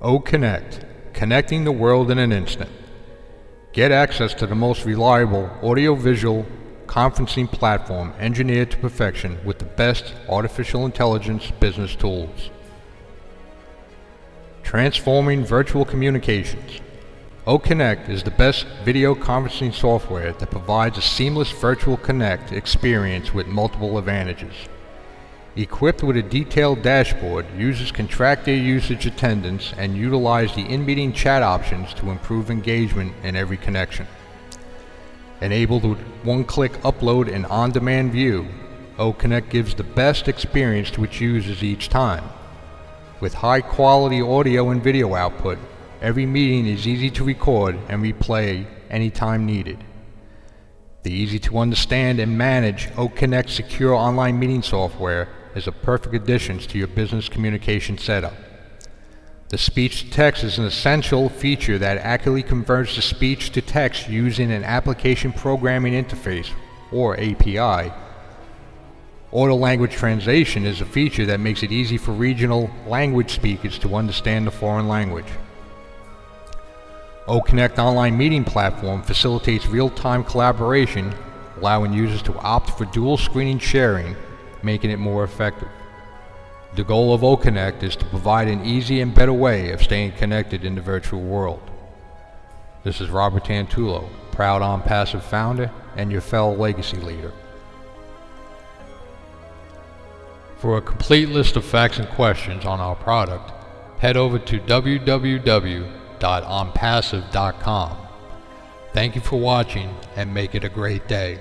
Connect, connecting the world in an instant. Get access to the most reliable audio-visual conferencing platform engineered to perfection with the best artificial intelligence business tools. Transforming virtual communications. Connect is the best video conferencing software that provides a seamless virtual connect experience with multiple advantages. Equipped with a detailed dashboard, users can track their usage attendance and utilize the in-meeting chat options to improve engagement in every connection. Enabled with one-click upload and on-demand view, Connect gives the best experience to its users each time. With high-quality audio and video output, every meeting is easy to record and replay anytime needed. The easy-to-understand and manage Connect secure online meeting software is a perfect addition to your business communication setup. The speech-to-text is an essential feature that accurately converts the speech to text using an application programming interface, or API. Auto-language translation is a feature that makes it easy for regional language speakers to understand the foreign language. Connect online meeting platform facilitates real-time collaboration, allowing users to opt for dual screening sharing, making it more effective. The goal of Connect is to provide an easy and better way of staying connected in the virtual world. This is Robert Tantullo, proud Onpassive founder and your fellow legacy leader. For a complete list of facts and questions on our product, head over to www.onpassive.com. Thank you for watching and make it a great day.